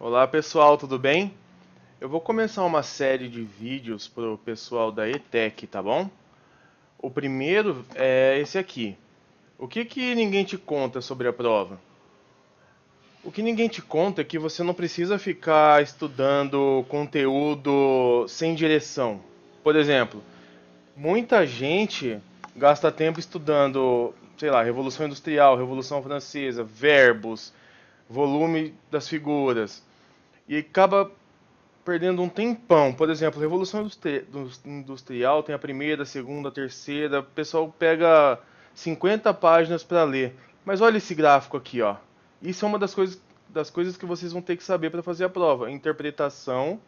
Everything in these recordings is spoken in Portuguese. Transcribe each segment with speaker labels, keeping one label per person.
Speaker 1: Olá pessoal, tudo bem? Eu vou começar uma série de vídeos para o pessoal da ETEC, tá bom? O primeiro é esse aqui. O que ninguém te conta sobre a prova? O que ninguém te conta é que você não precisa ficar estudando conteúdo sem direção. Por exemplo, muita gente gasta tempo estudando, sei lá, Revolução Industrial, Revolução Francesa, verbos, volume das figuras, e acaba perdendo um tempão. Por exemplo, Revolução Industrial tem a primeira, a segunda, a terceira. O pessoal pega 50 páginas para ler. Mas olha esse gráfico aqui, ó. Isso é uma das coisas que vocês vão ter que saber para fazer a prova. Interpretação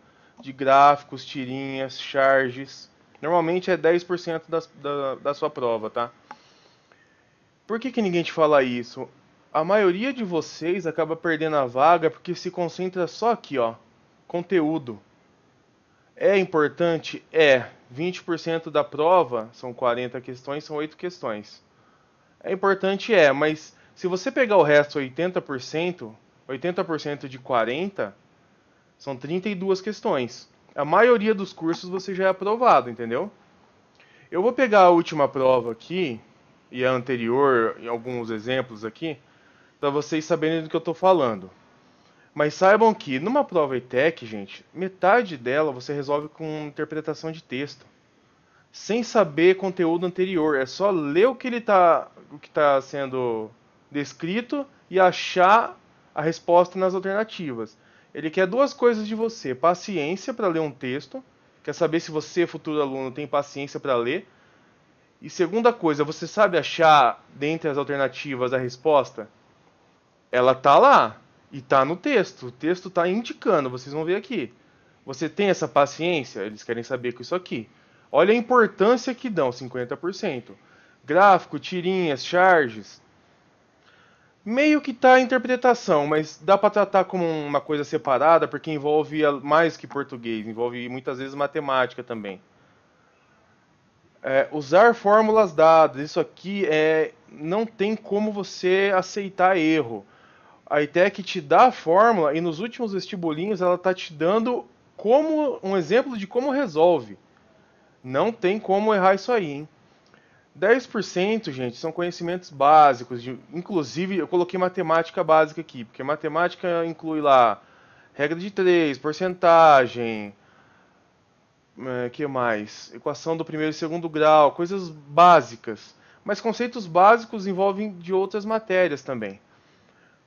Speaker 1: de gráficos, tirinhas, charges. Normalmente é 10% da sua prova, tá? Por que ninguém te fala isso? A maioria de vocês acaba perdendo a vaga porque se concentra só aqui, ó. Conteúdo. É importante? É. 20% da prova, são 40 questões, são 8 questões. É importante? É, mas se você pegar o resto, 80% de 40, são 32 questões. A maioria dos cursos você já é aprovado, entendeu? Eu vou pegar a última prova aqui, e a anterior, e alguns exemplos aqui, para vocês saberem do que eu estou falando. Mas saibam que numa prova ETEC, gente, metade dela você resolve com interpretação de texto, sem saber conteúdo anterior. É só ler o que tá sendo descrito e achar a resposta nas alternativas. Ele quer duas coisas de você: paciência para ler um texto, quer saber se você, futuro aluno, tem paciência para ler. E segunda coisa, você sabe achar dentre as alternativas a resposta? Ela tá lá e tá no texto. O texto tá indicando, vocês vão ver aqui. Você tem essa paciência? Eles querem saber com isso aqui. Olha a importância que dão, 50%. Gráfico, tirinhas, charges. Meio que tá a interpretação, mas dá para tratar como uma coisa separada, porque envolve mais que português, envolve muitas vezes matemática também. Usar fórmulas dadas, isso aqui não tem como você aceitar erro. A ITEC te dá a fórmula e nos últimos vestibulinhos ela está te dando como um exemplo de como resolve. Não tem como errar isso aí, hein? 10%, gente, são conhecimentos básicos. Inclusive, eu coloquei matemática básica aqui, porque matemática inclui lá regra de 3, porcentagem, que mais? Equação do primeiro e segundo grau, coisas básicas. Mas conceitos básicos envolvem de outras matérias também.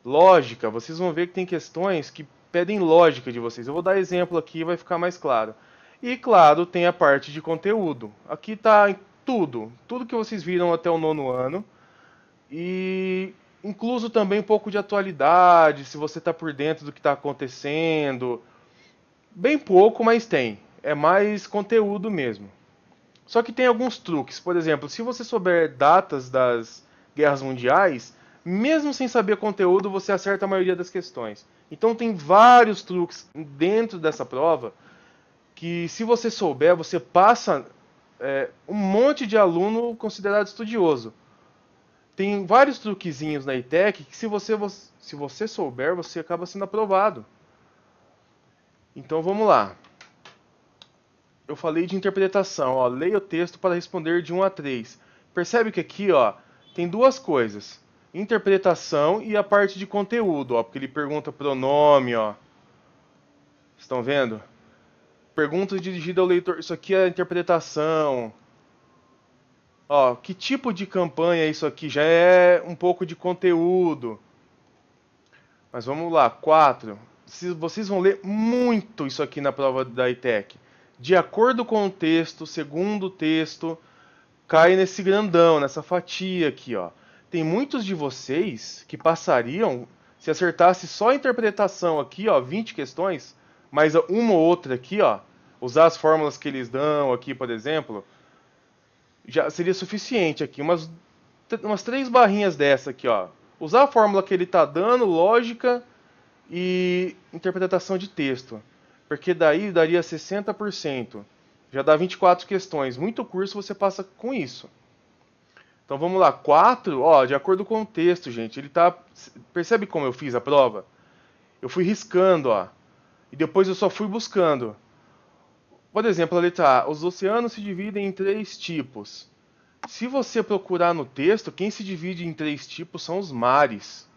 Speaker 1: Lógica, vocês vão ver que tem questões que pedem lógica de vocês. Eu vou dar exemplo aqui e vai ficar mais claro. E claro, tem a parte de conteúdo. Aqui está tudo que vocês viram até o nono ano. E incluso também um pouco de atualidade, se você está por dentro do que está acontecendo. Bem pouco, mas tem. É mais conteúdo mesmo. Só que tem alguns truques. Por exemplo, se você souber datas das guerras mundiais, mesmo sem saber conteúdo, você acerta a maioria das questões. Então tem vários truques dentro dessa prova que, se você souber, você passa um monte de aluno considerado estudioso. Tem vários truquezinhos na ITEC que, se você souber, você acaba sendo aprovado. Então vamos lá. Eu falei de interpretação, ó, leia o texto para responder de 1 a 3. Percebe que aqui, ó, tem duas coisas: interpretação e a parte de conteúdo, ó, porque ele pergunta pronome, ó. Estão vendo? Pergunta dirigida ao leitor. Isso aqui é a interpretação. Ó, que tipo de campanha é isso aqui? Já é um pouco de conteúdo. Mas vamos lá, 4. Vocês vão ler muito isso aqui na prova da ITEC. De acordo com o texto, segundo o texto, cai nesse grandão, nessa fatia aqui, ó. Tem muitos de vocês que passariam se acertasse só a interpretação aqui, ó, 20 questões, mas uma ou outra aqui, ó, usar as fórmulas que eles dão aqui, por exemplo, já seria suficiente aqui. Umas 3 barrinhas dessa aqui, ó. Usar a fórmula que ele tá dando, lógica e interpretação de texto. Porque daí daria 60%. Já dá 24 questões. Muito curso você passa com isso. Então vamos lá, 4, ó, de acordo com o texto, gente, ele tá. Percebe como eu fiz a prova? Eu fui riscando, ó. E depois eu só fui buscando. Por exemplo, a letra A, os oceanos se dividem em três tipos. Se você procurar no texto, quem se divide em três tipos são os mares.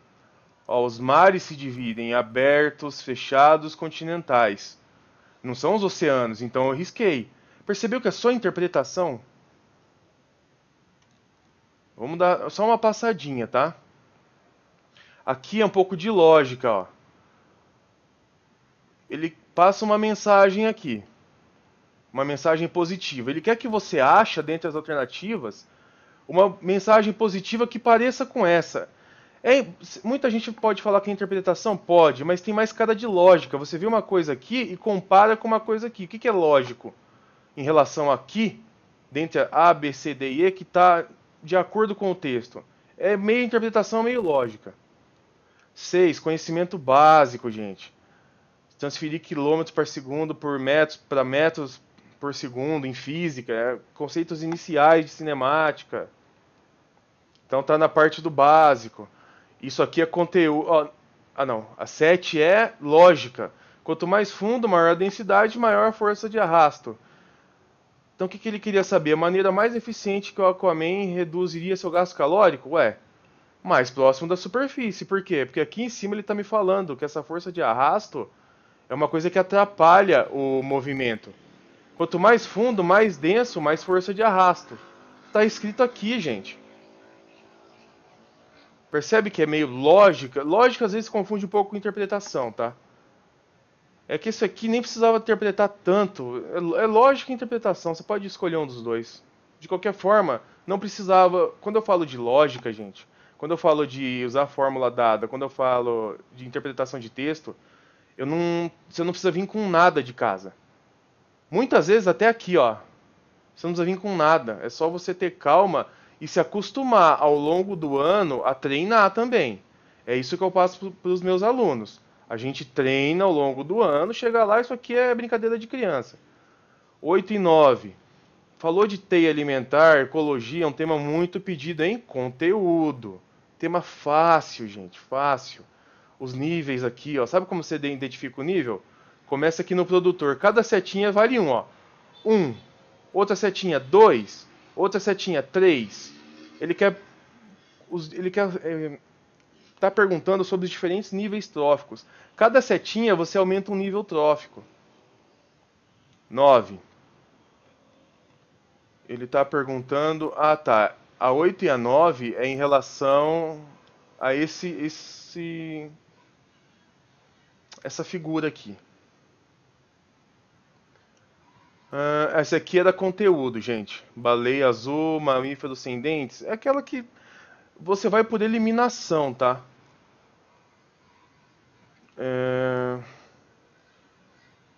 Speaker 1: Ó, os mares se dividem em abertos, fechados, continentais. Não são os oceanos, então eu risquei. Percebeu que é só interpretação? Vamos dar só uma passadinha, tá? Aqui é um pouco de lógica, ó. Ele passa uma mensagem aqui, uma mensagem positiva. Ele quer que você ache, dentre as alternativas, uma mensagem positiva que pareça com essa. Muita gente pode falar que é interpretação? Pode, mas tem mais cara de lógica. Você vê uma coisa aqui e compara com uma coisa aqui. O que é lógico em relação aqui, dentre A, B, C, D e E, que está de acordo com o texto? É meio interpretação, meio lógica. 6. Conhecimento básico, gente. Transferir quilômetros por segundo por metros para metros por segundo em física, conceitos iniciais de cinemática. Então tá na parte do básico. Isso aqui é conteúdo. Não. A 7 é lógica. Quanto mais fundo, maior a densidade, maior a força de arrasto. Então o que ele queria saber? A maneira mais eficiente que o Aquaman reduziria seu gasto calórico? Ué, mais próximo da superfície. Por quê? Porque aqui em cima ele está me falando que essa força de arrasto é uma coisa que atrapalha o movimento. Quanto mais fundo, mais denso, mais força de arrasto. Está escrito aqui, gente. Percebe que é meio lógica? Lógica às vezes confunde um pouco com interpretação, tá? É que isso aqui nem precisava interpretar tanto. É lógica e interpretação, você pode escolher um dos dois. De qualquer forma, não precisava. Quando eu falo de lógica, gente, quando eu falo de usar a fórmula dada, quando eu falo de interpretação de texto, você não precisa vir com nada de casa. Muitas vezes até aqui, ó, você não precisa vir com nada. É só você ter calma e se acostumar ao longo do ano a treinar também. É isso que eu passo para os meus alunos. A gente treina ao longo do ano, chega lá, isso aqui é brincadeira de criança. 8 e 9. Falou de teia alimentar, ecologia, é um tema muito pedido, hein? Conteúdo. Tema fácil, gente, fácil. Os níveis aqui, ó. Sabe como você identifica o nível? Começa aqui no produtor. Cada setinha vale um, ó. 1. Outra setinha, 2. Outra setinha, 3. Ele quer tá perguntando sobre os diferentes níveis tróficos. Cada setinha você aumenta um nível trófico. 9. Ele está perguntando... Ah, tá. A 8 e a 9 é em relação a essa figura aqui. Essa aqui é da conteúdo, gente. Baleia azul, mamífero sem dentes. É aquela que você vai por eliminação, tá?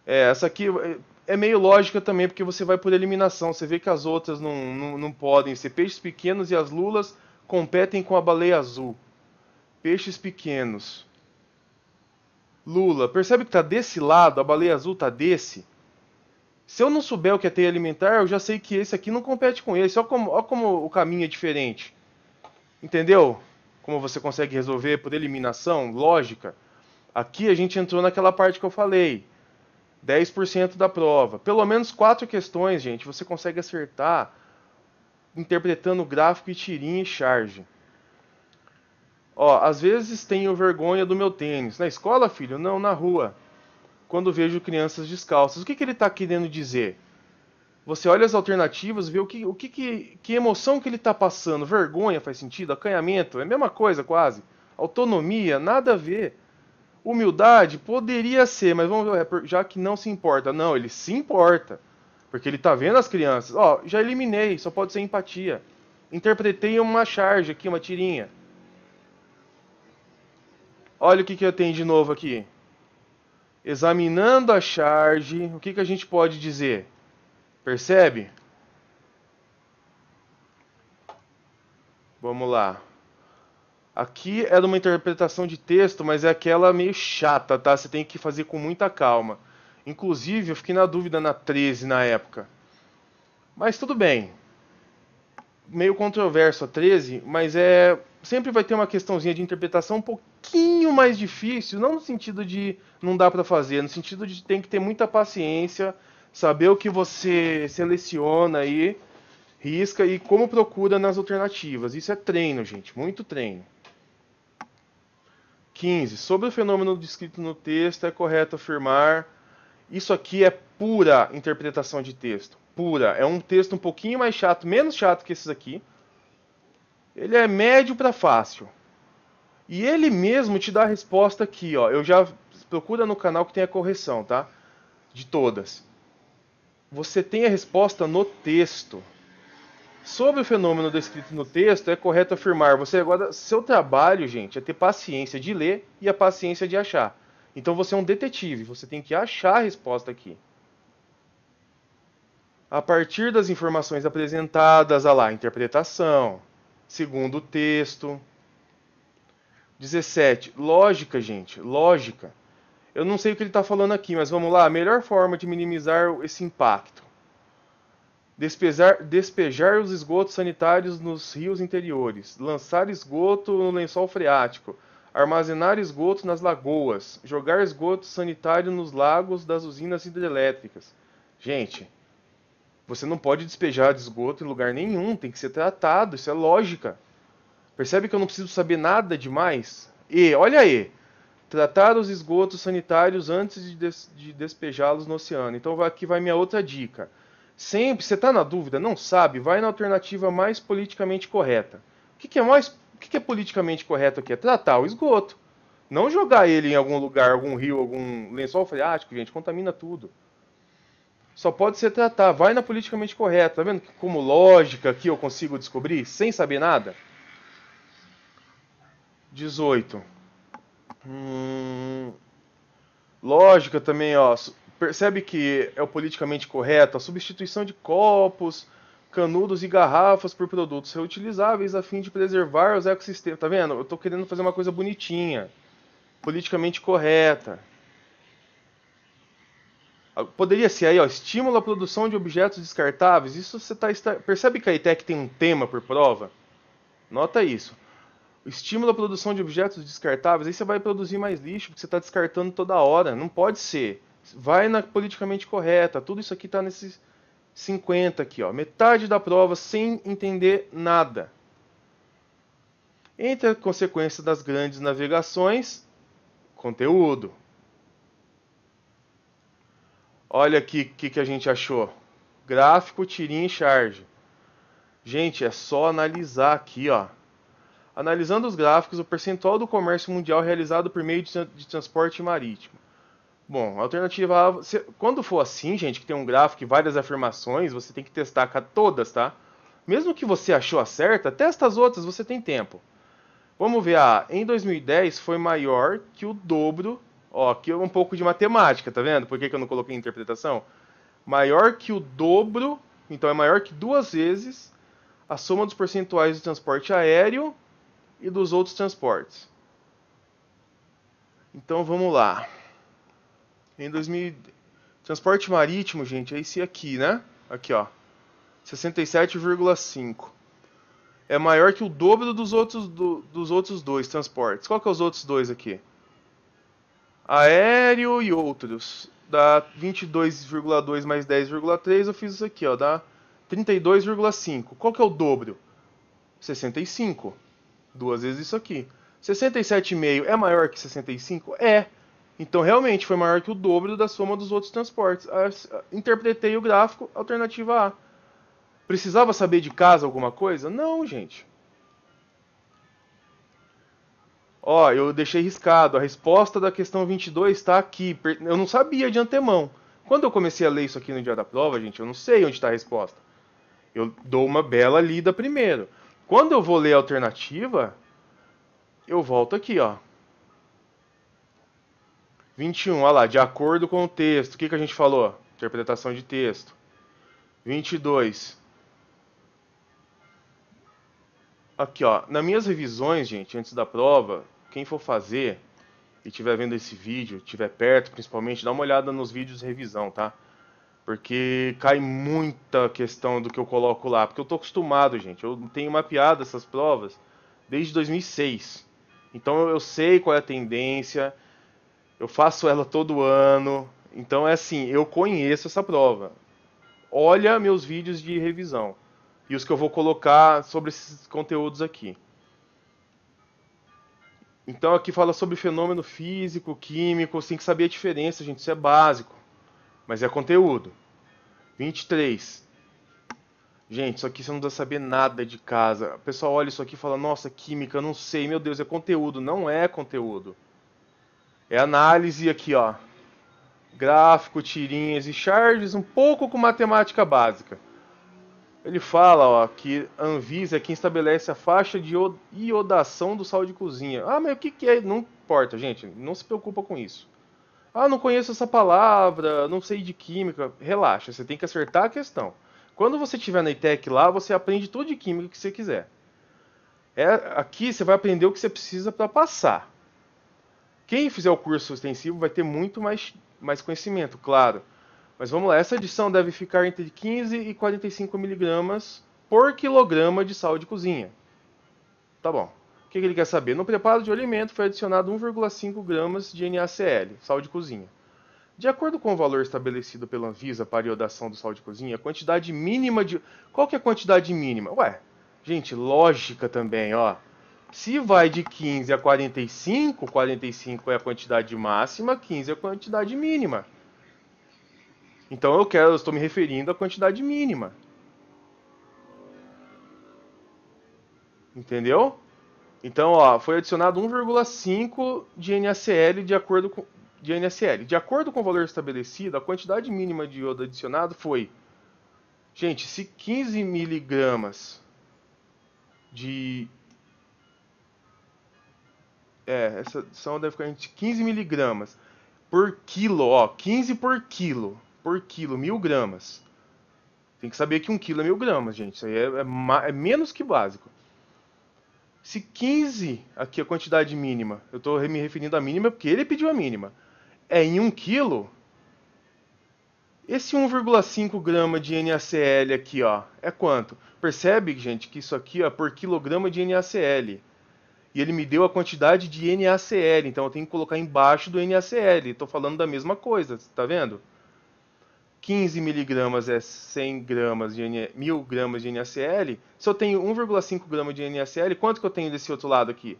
Speaker 1: Essa aqui é meio lógica também, porque você vai por eliminação. Você vê que as outras não podem ser. Peixes pequenos e as lulas competem com a baleia azul. Peixes pequenos. Lula. Percebe que está desse lado, a baleia azul está desse? Se eu não souber o que é teia alimentar, eu já sei que esse aqui não compete com esse. Olha como o caminho é diferente. Entendeu? Como você consegue resolver por eliminação, lógica. Aqui a gente entrou naquela parte que eu falei. 10% da prova. Pelo menos 4 questões, gente, você consegue acertar interpretando gráfico e tirinha e charge. Ó, às vezes tenho vergonha do meu tênis. Na escola, filho? Não, na rua. Quando vejo crianças descalças. O que ele está querendo dizer? Você olha as alternativas, vê que emoção que ele está passando. Vergonha faz sentido? Acanhamento? É a mesma coisa quase. Autonomia? Nada a ver. Humildade? Poderia ser, mas vamos ver, já que não se importa. Não, ele se importa. Porque ele está vendo as crianças. Ó, já eliminei, só pode ser empatia. Interpretei uma charge aqui, uma tirinha. Olha o que eu tenho de novo aqui. Examinando a charge, o que a gente pode dizer? Percebe? Vamos lá. Aqui era uma interpretação de texto, mas é aquela meio chata, tá? Você tem que fazer com muita calma. Inclusive, eu fiquei na dúvida na 13 na época. Mas tudo bem. Meio controverso a 13, mas sempre vai ter uma questãozinha de interpretação pouquinho mais difícil, não no sentido de não dá para fazer, no sentido de tem que ter muita paciência, saber o que você seleciona aí, risca e como procura nas alternativas. Isso é treino, gente, muito treino. 15. Sobre o fenômeno descrito no texto, é correto afirmar. Isso aqui é pura interpretação de texto. Pura. É um texto um pouquinho mais chato, menos chato que esses aqui. Ele é médio para fácil. E ele mesmo te dá a resposta aqui, ó. Eu já procura no canal que tem a correção, tá? De todas. Você tem a resposta no texto. Sobre o fenômeno descrito no texto, é correto afirmar. Você agora, seu trabalho, gente, é ter paciência de ler e a paciência de achar. Então você é um detetive, você tem que achar a resposta aqui. A partir das informações apresentadas, a lá, interpretação, segundo o texto. 17. Lógica, gente, lógica. Eu não sei o que ele está falando aqui, mas vamos lá. A melhor forma de minimizar esse impacto. Despejar os esgotos sanitários nos rios interiores. Lançar esgoto no lençol freático. Armazenar esgoto nas lagoas. Jogar esgoto sanitário nos lagos das usinas hidrelétricas. Gente, você não pode despejar de esgoto em lugar nenhum. Tem que ser tratado. Isso é lógica. Percebe que eu não preciso saber nada demais? E, olha aí. Tratar os esgotos sanitários antes de despejá-los no oceano. Então aqui vai minha outra dica. Sempre, você está na dúvida, não sabe, vai na alternativa mais politicamente correta. O que é politicamente correto aqui? É tratar o esgoto. Não jogar ele em algum lugar, algum rio, algum lençol freático, gente, contamina tudo. Só pode ser tratar, vai na politicamente correta. Tá vendo que como lógica aqui eu consigo descobrir, sem saber nada? 18. Lógica também, ó. Percebe que é o politicamente correto a substituição de copos, canudos e garrafas por produtos reutilizáveis a fim de preservar os ecossistemas. Tá vendo? Eu tô querendo fazer uma coisa bonitinha, politicamente correta. Poderia ser aí, ó, estímulo à produção de objetos descartáveis. Isso você percebe que a ITEC tem um tema por prova? Nota isso. Estímulo à produção de objetos descartáveis, aí você vai produzir mais lixo, porque você está descartando toda hora. Não pode ser. Vai na politicamente correta. Tudo isso aqui está nesses 50 aqui, ó. Metade da prova sem entender nada. Entre a consequência das grandes navegações, conteúdo. Olha aqui o que a gente achou. Gráfico, tirinha e charge. Gente, é só analisar aqui, ó. Analisando os gráficos, o percentual do comércio mundial realizado por meio de transporte marítimo. Bom, alternativa A, quando for assim, gente, que tem um gráfico e várias afirmações, você tem que testar todas, tá? Mesmo que você achou a certa, testa as outras, você tem tempo. Vamos ver, em 2010 foi maior que o dobro, ó, aqui é um pouco de matemática, tá vendo? Por que eu não coloquei interpretação? Maior que o dobro, então é maior que 2 vezes a soma dos percentuais do transporte aéreo e dos outros transportes. Então vamos lá. Em 2000, transporte marítimo, gente, é esse aqui, né? Aqui, ó. 67,5. É maior que o dobro dos outros dois transportes. Qual que é os outros dois aqui? Aéreo e outros. Dá 22,2 mais 10,3. Eu fiz isso aqui, ó. Dá 32,5. Qual que é o dobro? 65. 2 vezes isso aqui. 67,5 é maior que 65? É. Então realmente foi maior que o dobro da soma dos outros transportes. Interpretei o gráfico, alternativa A. Precisava saber de casa alguma coisa? Não, gente. Ó, eu deixei riscado. A resposta da questão 22 está aqui. Eu não sabia de antemão. Quando eu comecei a ler isso aqui no dia da prova, gente, eu não sei onde está a resposta. Eu dou uma bela lida primeiro. Quando eu vou ler a alternativa, eu volto aqui, ó. 21, olha lá, de acordo com o texto. O que a gente falou? Interpretação de texto. 22. Aqui, ó. Nas minhas revisões, gente, antes da prova, quem for fazer e estiver vendo esse vídeo, estiver perto, principalmente, dá uma olhada nos vídeos de revisão, tá? Porque cai muita questão do que eu coloco lá. Porque eu tô acostumado, gente. Eu tenho mapeado essas provas desde 2006. Então eu sei qual é a tendência, eu faço ela todo ano. Então é assim, eu conheço essa prova. Olha meus vídeos de revisão e os que eu vou colocar sobre esses conteúdos aqui. Então aqui fala sobre fenômeno físico, químico, você tem que saber a diferença, gente, isso é básico, mas é conteúdo. 23. Gente, isso aqui você não precisa saber nada de casa. O pessoal olha isso aqui e fala, nossa, química, eu não sei, meu Deus, é conteúdo. Não é conteúdo. É análise aqui, ó. Gráfico, tirinhas e charges, um pouco com matemática básica. Ele fala, ó, que a Anvisa é quem estabelece a faixa de iodação do sal de cozinha. Ah, mas o que que é? Não importa, gente, não se preocupa com isso. Ah, não conheço essa palavra, não sei de química. Relaxa, você tem que acertar a questão. Quando você estiver na ITEC lá, você aprende tudo de química que você quiser. Aqui você vai aprender o que você precisa para passar. Quem fizer o curso extensivo vai ter muito mais conhecimento, claro. Mas vamos lá, essa adição deve ficar entre 15 e 45 miligramas por quilograma de sal de cozinha. Tá bom. O que ele quer saber? No preparo de alimento foi adicionado 1,5 gramas de NaCl, sal de cozinha. De acordo com o valor estabelecido pela Anvisa para a iodação do sal de cozinha, a quantidade mínima de... Qual que é a quantidade mínima? Ué, gente, lógica também, ó. Se vai de 15 a 45, 45 é a quantidade máxima, 15 é a quantidade mínima. Então eu estou me referindo à quantidade mínima. Entendeu? Então, ó, foi adicionado 1,5 de NaCl de NaCl. De acordo com o valor estabelecido, a quantidade mínima de iodo adicionado foi, gente, se 15 miligramas de essa adição deve ficar entre 15 miligramas por quilo, ó, 15 por quilo, 1.000 gramas. Tem que saber que 1 quilo é 1.000 gramas, gente. Isso aí é menos que básico. Se 15, aqui a quantidade mínima, eu estou me referindo à mínima porque ele pediu a mínima, é em 1 quilo, esse 1,5 grama de NaCl aqui, ó, é quanto? Percebe, gente, que isso aqui é por quilograma de NaCl. E ele me deu a quantidade de NaCl, então eu tenho que colocar embaixo do NaCl. Estou falando da mesma coisa, tá vendo? 15 miligramas é 100 gramas de 1.000 gramas de NaCl. Se eu tenho 1,5 grama de NaCl, quanto que eu tenho desse outro lado aqui?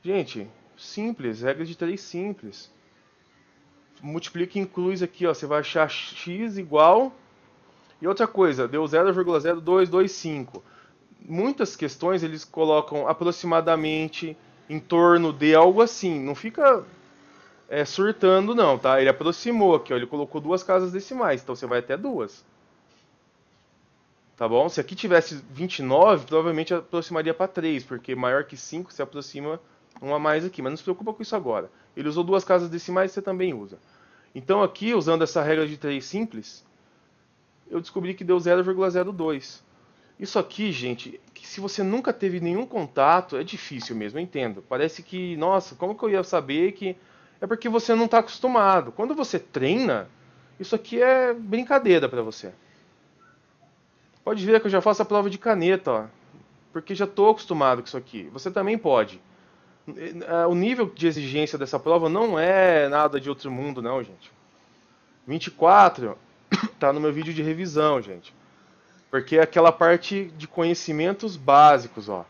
Speaker 1: Gente, simples, regra de 3 simples. Multiplica e inclui aqui, ó, você vai achar x igual... E outra coisa, deu 0,0225. Muitas questões eles colocam aproximadamente, em torno de algo assim. Não fica surtando não, tá? Ele aproximou aqui, ó, ele colocou 2 casas decimais, então você vai até 2. Tá bom? Se aqui tivesse 29, provavelmente aproximaria para 3, porque maior que 5 se aproxima um a mais aqui, mas não se preocupa com isso agora. Ele usou 2 casas decimais, você também usa. Então aqui, usando essa regra de 3 simples, eu descobri que deu 0,02. Isso aqui, gente, que se você nunca teve nenhum contato, é difícil mesmo, eu entendo. Parece que, nossa, como que eu ia saber que... É porque você não está acostumado. Quando você treina, isso aqui é brincadeira para você. Pode ver que eu já faço a prova de caneta, ó, porque já estou acostumado com isso aqui. Você também pode. O nível de exigência dessa prova não é nada de outro mundo, não, gente. 24 tá no meu vídeo de revisão, gente. Porque é aquela parte de conhecimentos básicos, ó.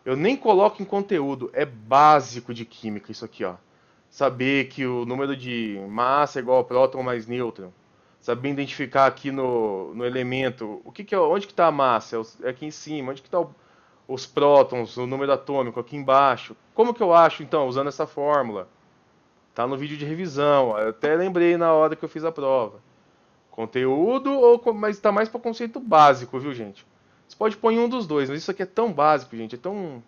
Speaker 1: Eu nem coloco em conteúdo, é básico de química isso aqui, ó. Saber que o número de massa é igual a próton mais nêutron. Saber identificar aqui no elemento, onde que está a massa? É aqui em cima. Onde que está os prótons, o número atômico aqui embaixo? Como que eu acho, então, usando essa fórmula? Tá no vídeo de revisão, ó. Eu até lembrei na hora que eu fiz a prova. Conteúdo, mas tá mais para conceito básico, viu, gente? Você pode pôr em um dos dois, mas isso aqui é tão básico, gente, é tão...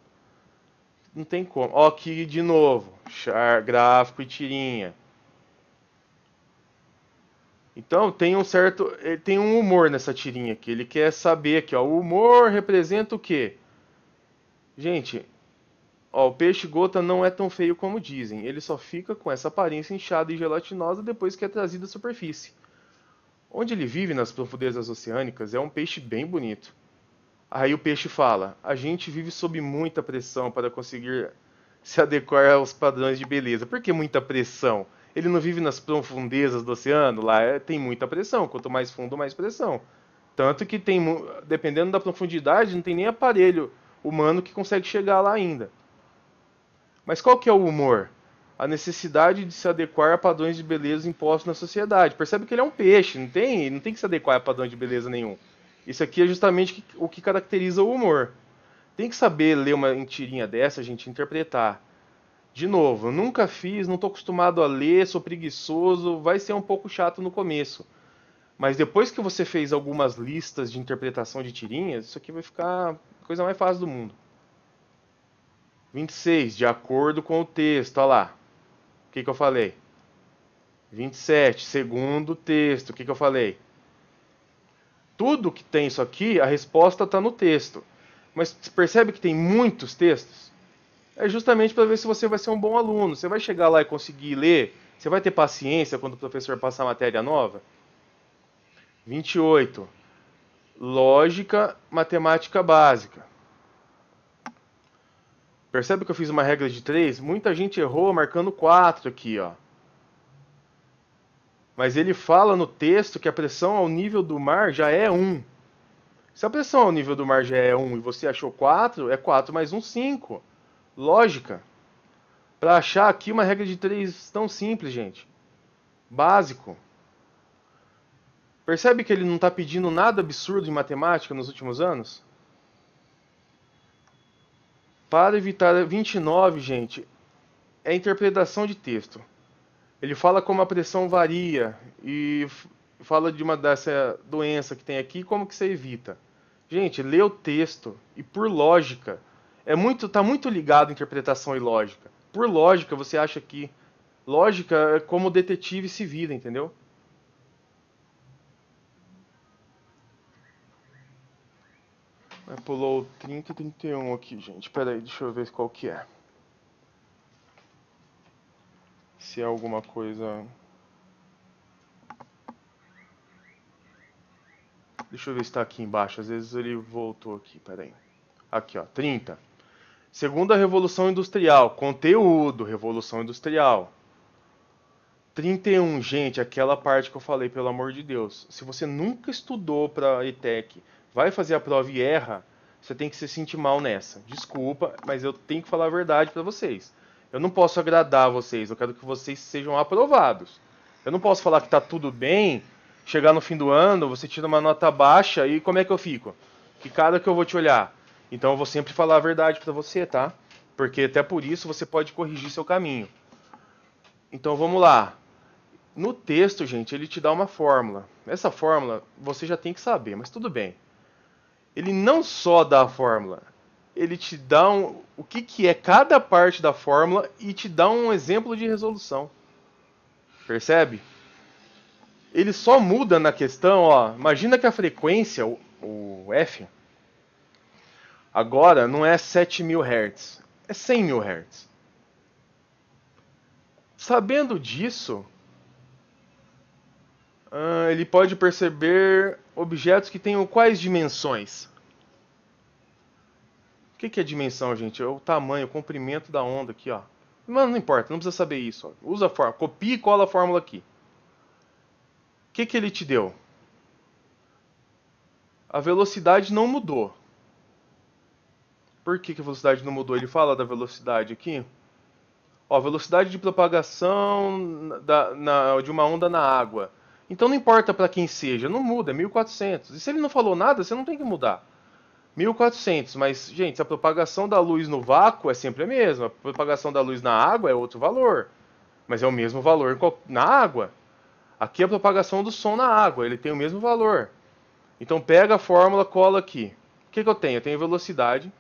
Speaker 1: Não tem como. Ó, aqui de novo, gráfico e tirinha. Então tem tem um humor nessa tirinha aqui. Ele quer saber aqui, ó, o humor representa o quê? Gente, ó, o peixe-gota não é tão feio como dizem. Ele só fica com essa aparência inchada e gelatinosa depois que é trazido à superfície. Onde ele vive, nas profundezas oceânicas, é um peixe bem bonito. Aí o peixe fala: a gente vive sob muita pressão para conseguir se adequar aos padrões de beleza. Por que muita pressão? Ele não vive nas profundezas do oceano? Lá tem muita pressão. Quanto mais fundo, mais pressão. Tanto que tem, dependendo da profundidade, não tem nem aparelho humano que consegue chegar lá ainda. Mas qual que é o humor? A necessidade de se adequar a padrões de beleza impostos na sociedade. Percebe que ele é um peixe, não tem que se adequar a padrão de beleza nenhum. Isso aqui é justamente o que caracteriza o humor. Tem que saber ler uma mentirinha dessa, a gente interpretar. De novo, eu nunca fiz, não estou acostumado a ler, sou preguiçoso, vai ser um pouco chato no começo. Mas depois que você fez algumas listas de interpretação de tirinhas, isso aqui vai ficar a coisa mais fácil do mundo. 26, de acordo com o texto, olha lá. O que eu falei? 27, segundo o texto, o que eu falei? Tudo que tem isso aqui, a resposta está no texto. Mas percebe que tem muitos textos? É justamente para ver se você vai ser um bom aluno. Você vai chegar lá e conseguir ler? Você vai ter paciência quando o professor passar matéria nova? 28. Lógica matemática básica. Percebe que eu fiz uma regra de 3? Muita gente errou marcando 4 aqui, ó. Mas ele fala no texto que a pressão ao nível do mar já é 1. Se a pressão ao nível do mar já é 1 e você achou 4, é 4 mais 1, 5. Lógica. Para achar aqui uma regra de 3 tão simples, gente. Básico. Percebe que ele não está pedindo nada absurdo em matemática nos últimos anos? Para evitar 29, gente, é interpretação de texto. Ele fala como a pressão varia e fala de uma dessa doença que tem aqui, como que você evita. Gente, lê o texto e por lógica, tá muito ligado à interpretação e lógica. Por lógica, você acha que lógica é como o detetive se vira, entendeu? Pulou 30 e 31 aqui, gente. Pera aí, deixa eu ver qual que é. Se é alguma coisa... Deixa eu ver se está aqui embaixo. Às vezes ele voltou aqui, pera aí. Aqui, ó, 30. Segunda Revolução Industrial. Conteúdo, Revolução Industrial. 31, gente, aquela parte que eu falei, pelo amor de Deus. Se você nunca estudou para ETEC, vai fazer a prova e erra, você tem que se sentir mal nessa. Desculpa, mas eu tenho que falar a verdade para vocês. Eu não posso agradar vocês, eu quero que vocês sejam aprovados. Eu não posso falar que tá tudo bem, chegar no fim do ano, você tira uma nota baixa e como é que eu fico? Que cara que eu vou te olhar? Então eu vou sempre falar a verdade para você, tá? Porque até por isso você pode corrigir seu caminho. Então vamos lá. No texto, gente, ele te dá uma fórmula. Essa fórmula você já tem que saber, mas tudo bem. Ele não só dá a fórmula, ele te dá o que é cada parte da fórmula e te dá um exemplo de resolução. Percebe? Ele só muda na questão, ó. Imagina que a frequência, o F, agora não é 7.000 Hz, é 100.000 Hz. Sabendo disso, ele pode perceber objetos que tenham quais dimensões? O que é dimensão, gente? É o tamanho, o comprimento da onda aqui, ó. Mas não importa, não precisa saber isso. Ó. Usa a fórmula, copia e cola a fórmula aqui. O que ele te deu? A velocidade não mudou. Por que a velocidade não mudou? Ele fala da velocidade aqui. Ó, velocidade de propagação de uma onda na água. Então não importa para quem seja, não muda, é 1400. E se ele não falou nada, você não tem que mudar. 1400, mas, gente, a propagação da luz no vácuo é sempre a mesma. A propagação da luz na água é outro valor. Mas é o mesmo valor na água. Aqui é a propagação do som na água, ele tem o mesmo valor. Então pega a fórmula, cola aqui. O que eu tenho? Eu tenho velocidade.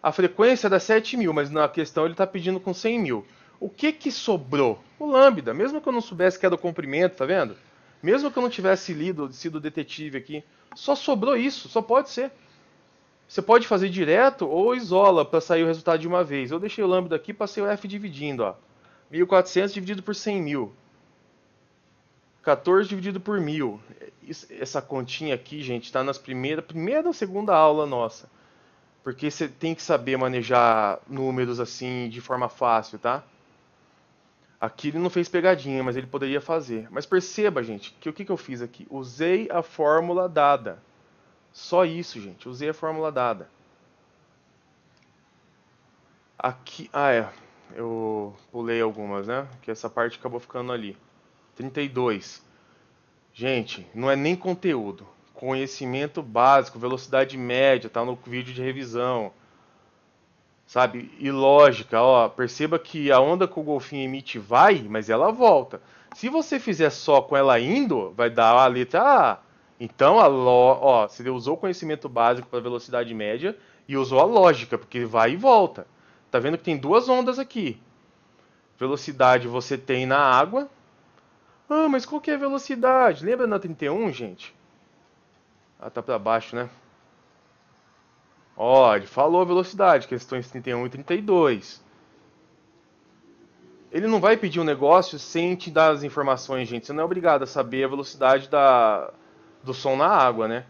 Speaker 1: A frequência é da 7.000, mas na questão ele está pedindo com 100.000. O que sobrou? O lambda. Mesmo que eu não soubesse que era o comprimento, tá vendo? Mesmo que eu não tivesse sido detetive aqui, só sobrou isso, só pode ser. Você pode fazer direto ou isola para sair o resultado de uma vez. Eu deixei o lambda aqui, passei o F dividindo, ó. 1400 dividido por 100.000. 14 dividido por 1.000. Essa continha aqui, gente, está nas primeira ou segunda aula nossa. Porque você tem que saber manejar números assim de forma fácil, tá? Aqui ele não fez pegadinha, mas ele poderia fazer. Mas perceba, gente, que o que eu fiz aqui? Usei a fórmula dada. Só isso, gente. Usei a fórmula dada. Aqui, eu pulei algumas, né? Que essa parte acabou ficando ali. 32. Gente, não é nem conteúdo. Conhecimento básico, velocidade média, tá no vídeo de revisão. Sabe? E lógica, ó, perceba que a onda que o golfinho emite vai, mas ela volta. Se você fizer só com ela indo, vai dar a letra A. Então, ó, você usou o conhecimento básico para velocidade média e usou a lógica, porque vai e volta. Tá vendo que tem duas ondas aqui. Velocidade você tem na água. Ah, mas qual que é a velocidade? Lembra na 31, gente? Ah, tá para baixo, né? Ó, ele falou a velocidade, questões 31 e 32. Ele não vai pedir um negócio sem te dar as informações, gente. Você não é obrigado a saber a velocidade do som na água, né?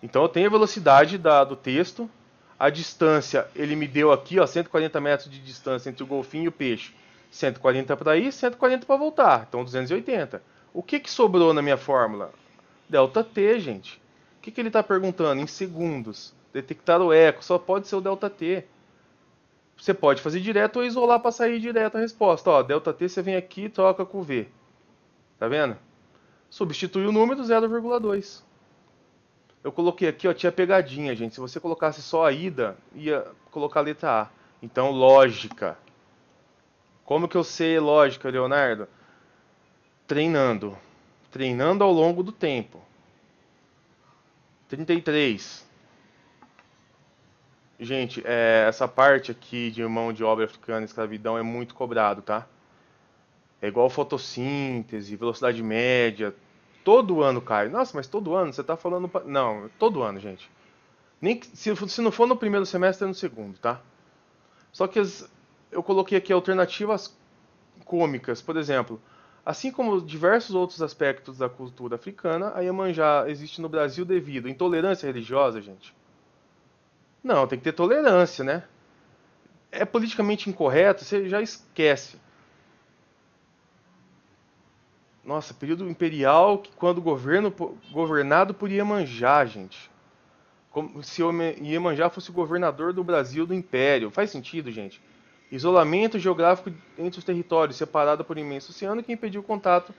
Speaker 1: Então eu tenho a velocidade do texto. A distância, ele me deu aqui, ó, 140 metros de distância entre o golfinho e o peixe. 140 para ir, 140 para voltar. Então 280. O que sobrou na minha fórmula? Delta T, gente. O que ele está perguntando? Em segundos. Detectar o eco, só pode ser o delta T. Você pode fazer direto ou isolar para sair direto a resposta. Ó, delta T você vem aqui e troca com V. Tá vendo? Substitui o número 0,2. Eu coloquei aqui, ó, tinha pegadinha, gente. Se você colocasse só a ida, ia colocar a letra A. Então, lógica. Como que eu sei lógica, Leonardo? Treinando. Treinando ao longo do tempo. 33. Gente, essa parte aqui de mão de obra africana, escravidão, é muito cobrado, tá? É igual fotossíntese, velocidade média. Todo ano cai. Nossa, mas todo ano? Você tá falando... Não, todo ano, gente. Nem se não for no primeiro semestre, é no segundo, tá? Só que eu coloquei aqui alternativas cômicas. Por exemplo, assim como diversos outros aspectos da cultura africana, a Iemanjá existe no Brasil devido à intolerância religiosa, gente. Não, tem que ter tolerância, né? É politicamente incorreto, você já esquece. Nossa, período imperial, quando o governo governado por Iemanjá, gente. Como se Iemanjá fosse o governador do Brasil do Império. Faz sentido, gente? Isolamento geográfico entre os territórios, separado por um imenso oceano, que impediu o contato.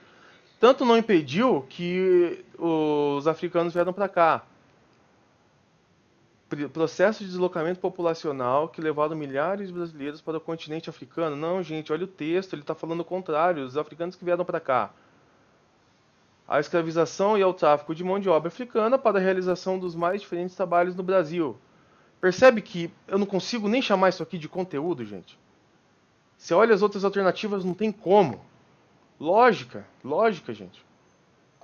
Speaker 1: Tanto não impediu que os africanos vieram para cá. Processo de deslocamento populacional que levaram milhares de brasileiros para o continente africano. Não, gente, olha o texto, ele está falando o contrário. Os africanos que vieram para cá. A escravização e ao tráfico de mão de obra africana para a realização dos mais diferentes trabalhos no Brasil. Percebe que eu não consigo nem chamar isso aqui de conteúdo, gente? Você olha as outras alternativas, não tem como. Lógica, lógica, gente.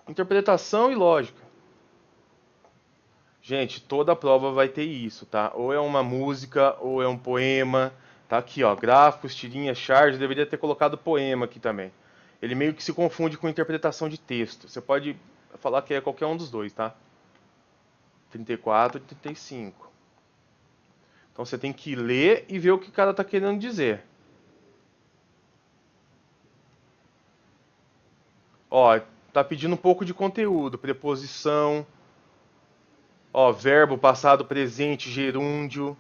Speaker 1: Interpretação e lógica. Gente, toda a prova vai ter isso, tá? Ou é uma música, ou é um poema. Tá aqui, ó, gráficos, tirinhas, charges. Deveria ter colocado poema aqui também. Ele meio que se confunde com interpretação de texto. Você pode falar que é qualquer um dos dois, tá? 34 e 35. Então você tem que ler e ver o que o cara tá querendo dizer. Ó, tá pedindo um pouco de conteúdo, preposição, ó, verbo passado, presente, gerúndio.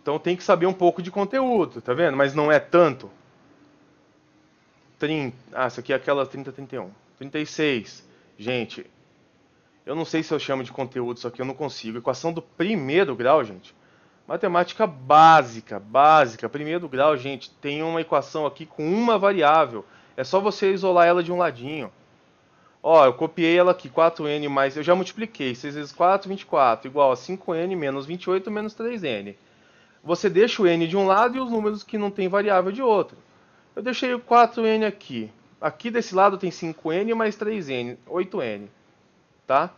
Speaker 1: Então tem que saber um pouco de conteúdo, tá vendo? Mas não é tanto. 30, essa aqui é aquela 30, 31. 36. Gente, eu não sei se eu chamo de conteúdo isso aqui, eu não consigo. Equação do primeiro grau, gente. Matemática básica, básica. Primeiro grau, gente, tem uma equação aqui com uma variável. É só você isolar ela de um ladinho. Ó, eu copiei ela aqui, 4n mais... Eu já multipliquei. 6 vezes 4, 24. Igual a 5n menos 28 menos 3n. Você deixa o n de um lado e os números que não tem variável de outro. Eu deixei o 4n aqui. Aqui desse lado tem 5n mais 3n, 8n. Tá?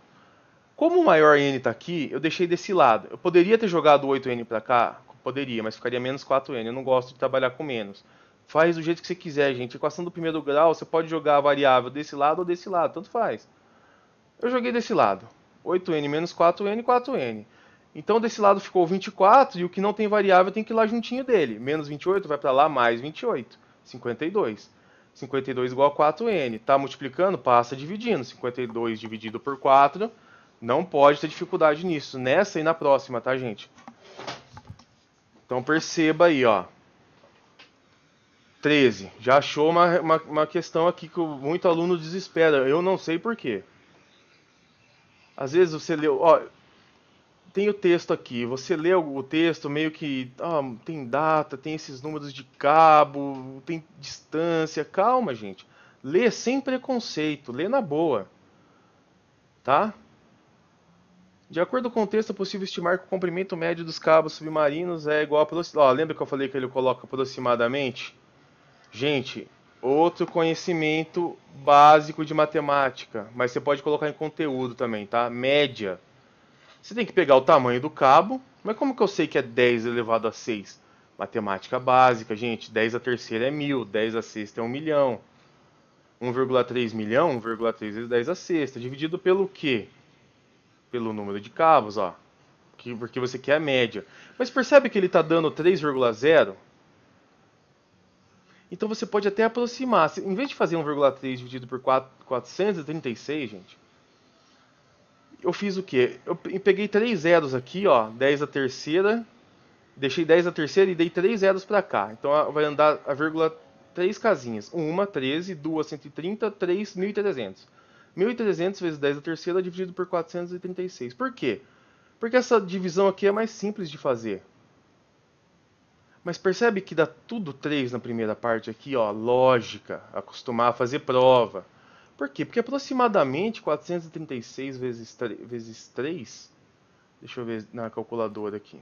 Speaker 1: Como o maior n está aqui, eu deixei desse lado. Eu poderia ter jogado o 8n para cá? Poderia, mas ficaria menos 4n. Eu não gosto de trabalhar com menos. Faz do jeito que você quiser, gente. Equação do primeiro grau, você pode jogar a variável desse lado ou desse lado, tanto faz. Eu joguei desse lado. 8n menos 4n, 4n. Então desse lado ficou 24 e o que não tem variável tem que ir lá juntinho dele. Menos 28 vai para lá, mais 28. 52. 52 igual a 4n. Tá multiplicando? Passa dividindo. 52 dividido por 4. Não pode ter dificuldade nisso. Nessa e na próxima, tá, gente? Então perceba aí, ó. 13. Já achou uma questão aqui que muito aluno desespera. Eu não sei por quê. Às vezes você leu... Ó, tem o texto aqui. Você lê o texto meio que... tem data, tem esses números de cabo, tem distância. Calma, gente. Lê sem preconceito. Lê na boa. Tá? De acordo com o texto, é possível estimar que o comprimento médio dos cabos submarinos é igual a... lembra que eu falei que ele coloca aproximadamente? Gente, outro conhecimento básico de matemática, mas você pode colocar em conteúdo também, tá? Média. Você tem que pegar o tamanho do cabo, mas como que eu sei que é 10 elevado a 6? Matemática básica, gente. 10 a terceira é 1000, 10 a sexta é 1 milhão. 1,3 milhão, 1,3 vezes 10 a sexta, dividido pelo quê? Pelo número de cabos, ó. Porque você quer a média. Mas percebe que ele está dando 3,0? Então você pode até aproximar. Em vez de fazer 1,3 dividido por 436, gente, eu fiz o quê? Eu peguei 3 zeros aqui, ó, 10 a terceira, deixei 10 a terceira e dei 3 zeros para cá. Então vai andar a vírgula 3 casinhas. 1, 13, 2, 130, 3, 1.300. 1.300 vezes 10 a terceira dividido por 436. Por quê? Porque essa divisão aqui é mais simples de fazer. Mas percebe que dá tudo 3 na primeira parte aqui, ó, lógica, acostumar a fazer prova. Por quê? Porque aproximadamente 436 vezes 3, deixa eu ver na calculadora aqui.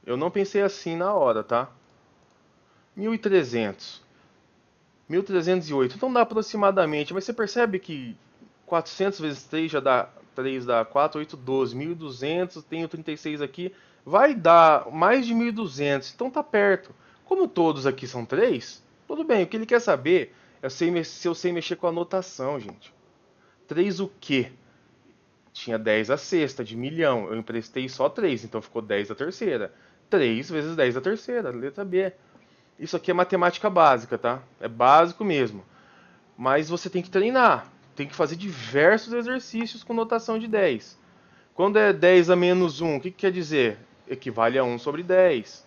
Speaker 1: Eu não pensei assim na hora, tá? 1.300. 1.308. Então dá aproximadamente, mas você percebe que 400 vezes 3 já dá 3 dá 4, 8, 12. 1.200, tenho 36 aqui, vai dar mais de 1.200. Então tá perto. Como todos aqui são 3, tudo bem. O que ele quer saber é se eu sei mexer com a notação, gente. 3 o quê? Tinha 10 a sexta de milhão. Eu emprestei só 3, então ficou 10 a terceira. 3 vezes 10 a terceira, letra B. Isso aqui é matemática básica, tá? É básico mesmo. Mas você tem que treinar. Tem que fazer diversos exercícios com notação de 10. Quando é 10 a menos 1, o que quer dizer? Equivale a 1 sobre 10.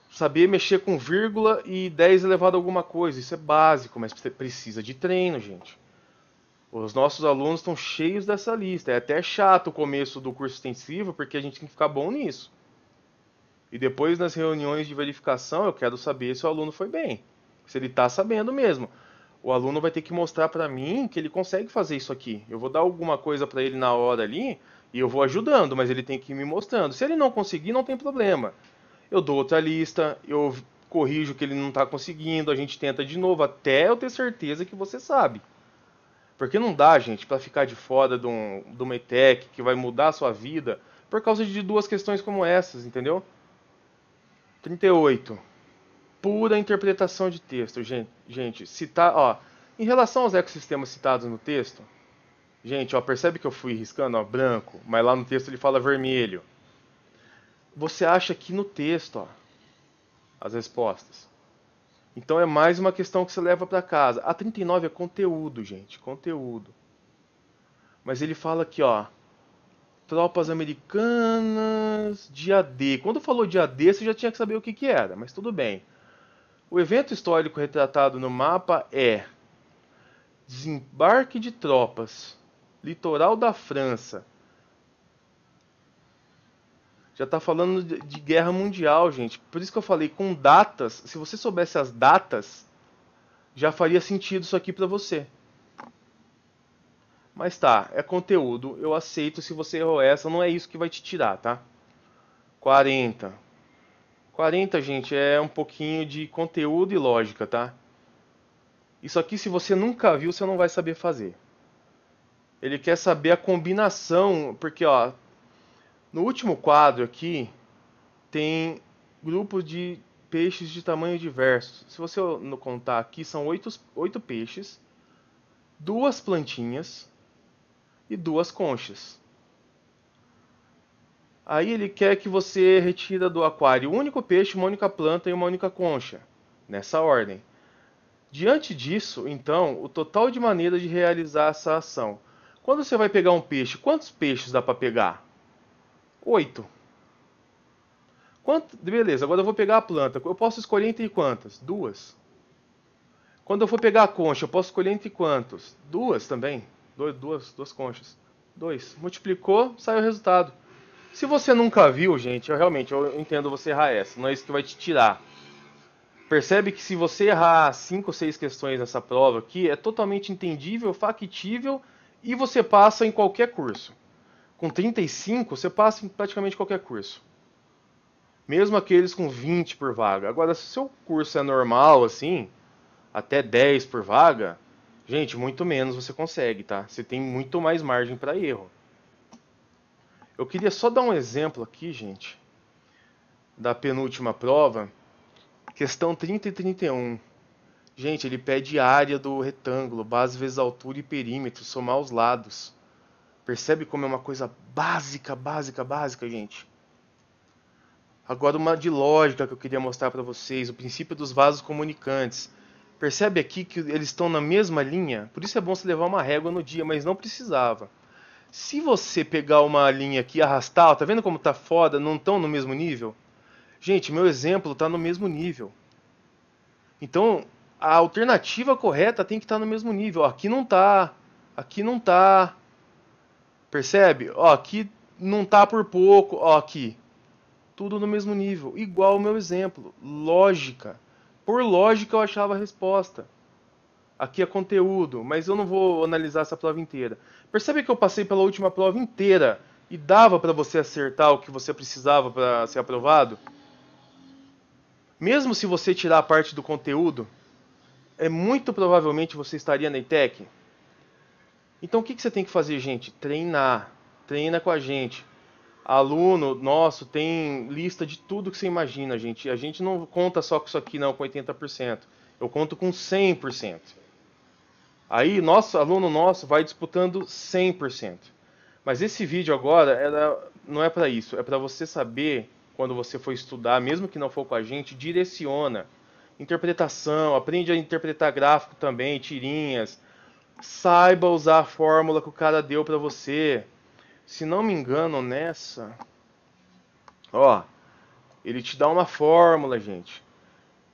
Speaker 1: Saber mexer com vírgula e 10 elevado a alguma coisa. Isso é básico, mas você precisa de treino, gente. Os nossos alunos estão cheios dessa lista. É até chato o começo do curso extensivo, porque a gente tem que ficar bom nisso. E depois nas reuniões de verificação eu quero saber se o aluno foi bem. Se ele está sabendo mesmo. O aluno vai ter que mostrar para mim que ele consegue fazer isso aqui. Eu vou dar alguma coisa para ele na hora ali e eu vou ajudando, mas ele tem que ir me mostrando. Se ele não conseguir, não tem problema. Eu dou outra lista, eu corrijo o que ele não está conseguindo, a gente tenta de novo até eu ter certeza que você sabe. Porque não dá, gente, para ficar de fora de uma ETEC que vai mudar a sua vida por causa de duas questões como essas, entendeu? 38. Pura interpretação de texto, gente. Citar, ó, em relação aos ecossistemas citados no texto, gente, ó, percebe que eu fui riscando, ó, branco, mas lá no texto ele fala vermelho. Você acha aqui no texto, ó, as respostas. Então é mais uma questão que você leva para casa. A 39 é conteúdo, gente, conteúdo. Mas ele fala aqui, ó, tropas americanas, dia D. Quando falou dia D, você já tinha que saber o que que era, mas tudo bem. O evento histórico retratado no mapa é desembarque de tropas, litoral da França. Já está falando de guerra mundial, gente. Por isso que eu falei com datas. Se você soubesse as datas, já faria sentido isso aqui para você. Mas tá, é conteúdo. Eu aceito se você errou essa. Não é isso que vai te tirar, tá? 40. 40, gente, é um pouquinho de conteúdo e lógica, tá? Isso aqui, se você nunca viu, você não vai saber fazer. Ele quer saber a combinação, porque ó, no último quadro aqui tem grupos de peixes de tamanho diverso. Se você não contar aqui, são 8 peixes duas plantinhas e duas conchas. Aí ele quer que você retira do aquário um único peixe, uma única planta e uma única concha, nessa ordem. Diante disso, então, o total de maneiras de realizar essa ação. Quando você vai pegar um peixe, quantos peixes dá para pegar? 8. Beleza, agora eu vou pegar a planta. Eu posso escolher entre quantas? 2. Quando eu for pegar a concha, eu posso escolher entre quantos? 2 também. Duas conchas. 2. Multiplicou, sai o resultado. Se você nunca viu, gente, eu entendo você errar essa. Não é isso que vai te tirar. Percebe que se você errar 5 ou 6 questões nessa prova aqui, é totalmente entendível, factível e você passa em qualquer curso. Com 35, você passa em praticamente qualquer curso. Mesmo aqueles com 20 por vaga. Agora, se o seu curso é normal, assim, até 10 por vaga, gente, muito menos você consegue, tá? Você tem muito mais margem para erro. Eu queria só dar um exemplo aqui, gente, da penúltima prova, questão 30 e 31. Gente, ele pede área do retângulo, base vezes altura e perímetro, somar os lados. Percebe como é uma coisa básica, gente? Agora uma de lógica que eu queria mostrar para vocês, o princípio dos vasos comunicantes. Percebe aqui que eles estão na mesma linha? Por isso é bom você levar uma régua no dia, mas não precisava. Se você pegar uma linha aqui e arrastar, tá vendo como tá foda? Não estão no mesmo nível? Gente, meu exemplo tá no mesmo nível. Então, a alternativa correta tem que estar no mesmo nível. Ó, aqui não tá. Aqui não tá. Percebe? Ó, aqui não tá por pouco. Ó, aqui. Tudo no mesmo nível. Igual o meu exemplo. Lógica. Por lógica eu achava a resposta. Aqui é conteúdo, mas eu não vou analisar essa prova inteira. Percebe que eu passei pela última prova inteira e dava para você acertar o que você precisava para ser aprovado? Mesmo se você tirar a parte do conteúdo, muito provavelmente você estaria na ETEC. Então o que você tem que fazer, gente? Treinar. Treina com a gente. Aluno nosso tem lista de tudo que você imagina, gente. E a gente não conta só com isso aqui, não, com 80%. Eu conto com 100%. Aí, aluno nosso vai disputando 100%. Mas esse vídeo agora não é para isso. É para você saber, quando você for estudar, mesmo que não for com a gente, direciona. Interpretação, aprende a interpretar gráfico também, tirinhas. Saiba usar a fórmula que o cara deu para você. Se não me engano, nessa... Ó, ele te dá uma fórmula, gente.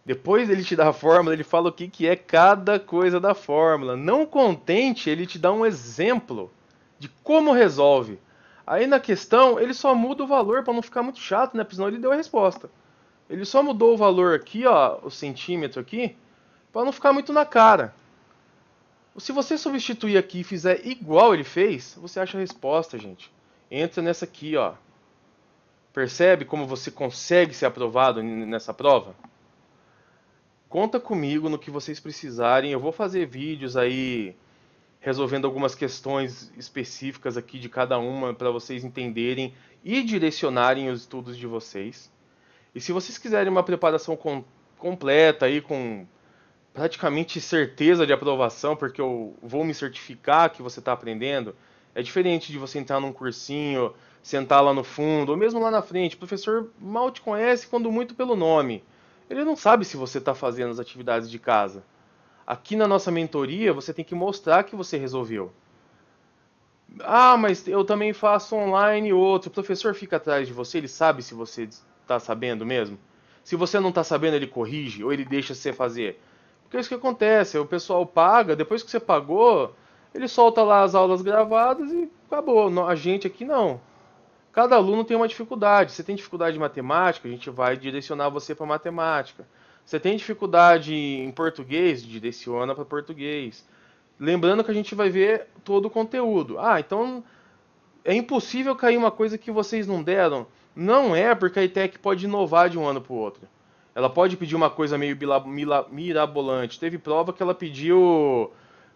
Speaker 1: Depois ele te dá a fórmula, ele fala o que é cada coisa da fórmula. Não contente, ele te dá um exemplo de como resolve. Aí na questão, ele só muda o valor para não ficar muito chato, né? Porque senão ele deu a resposta. Ele só mudou o valor aqui, ó, o centímetro aqui, para não ficar muito na cara. Se você substituir aqui e fizer igual ele fez, você acha a resposta, gente. Entra nessa aqui, ó. Percebe como você consegue ser aprovado nessa prova? Conta comigo no que vocês precisarem. Eu vou fazer vídeos aí resolvendo algumas questões específicas aqui de cada uma para vocês entenderem e direcionarem os estudos de vocês. E se vocês quiserem uma preparação completa aí com praticamente certeza de aprovação, porque eu vou me certificar que você está aprendendo, é diferente de você entrar num cursinho, sentar lá no fundo, ou mesmo lá na frente. O professor mal te conhece, quando muito pelo nome. Ele não sabe se você está fazendo as atividades de casa. Aqui na nossa mentoria, você tem que mostrar que você resolveu. Ah, mas eu também faço online outro. O professor fica atrás de você, ele sabe se você está sabendo mesmo? Se você não está sabendo, ele corrige ou ele deixa você fazer? Porque é isso que acontece, o pessoal paga, depois que você pagou, ele solta lá as aulas gravadas e acabou. A gente aqui não. Cada aluno tem uma dificuldade. Você tem dificuldade de matemática, a gente vai direcionar você para matemática. Você tem dificuldade em português, direciona para português. Lembrando que a gente vai ver todo o conteúdo. Ah, então é impossível cair uma coisa que vocês não deram. Não é, porque a ETEC pode inovar de um ano para o outro. Ela pode pedir uma coisa meio mirabolante. Teve prova que ela pediu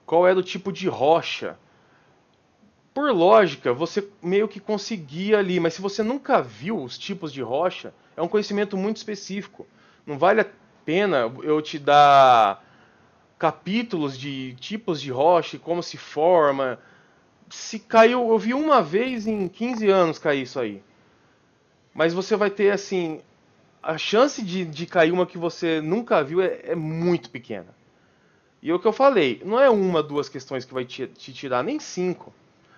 Speaker 1: qual era o tipo de rocha. Por lógica, você meio que conseguia ali, mas se você nunca viu os tipos de rocha, é um conhecimento muito específico. Não vale a pena eu te dar capítulos de tipos de rocha, e como se forma. Se caiu, eu vi uma vez em 15 anos cair isso aí. Mas você vai ter assim, a chance de cair uma que você nunca viu é muito pequena. E é o que eu falei, não é uma, duas questões que vai te tirar, nem cinco.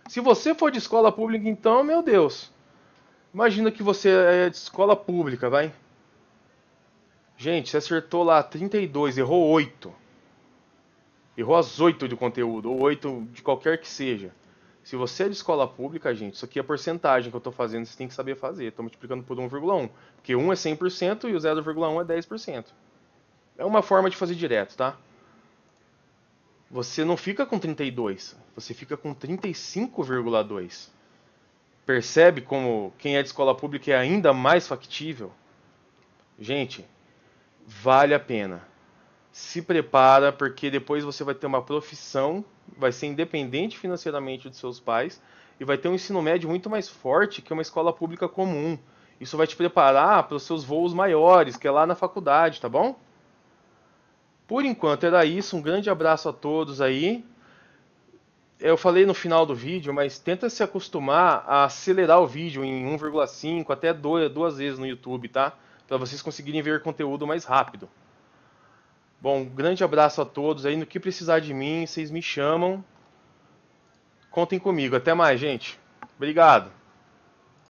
Speaker 1: Se você for de escola pública, então, meu Deus. Imagina que você é de escola pública, vai. Gente, você acertou lá 32, errou 8. Errou as 8 de conteúdo, ou 8 de qualquer que seja. Se você é de escola pública, gente, isso aqui é a porcentagem que eu estou fazendo, você tem que saber fazer. Estou multiplicando por 1,1. Porque 1 é 100% e o 0,1 é 10%. É uma forma de fazer direto, tá? Você não fica com 32, você fica com 35,2. Percebe como quem é de escola pública é ainda mais factível? Gente, vale a pena. Se prepara, porque depois você vai ter uma profissão, vai ser independente financeiramente dos seus pais e vai ter um ensino médio muito mais forte que uma escola pública comum. Isso vai te preparar para os seus voos maiores, que é lá na faculdade, tá bom? Por enquanto era isso, um grande abraço a todos aí. Eu falei no final do vídeo, mas tenta se acostumar a acelerar o vídeo em 1,5 até duas vezes no YouTube, tá? Para vocês conseguirem ver conteúdo mais rápido. Bom, um grande abraço a todos aí. No que precisar de mim, vocês me chamam. Contem comigo. Até mais, gente. Obrigado.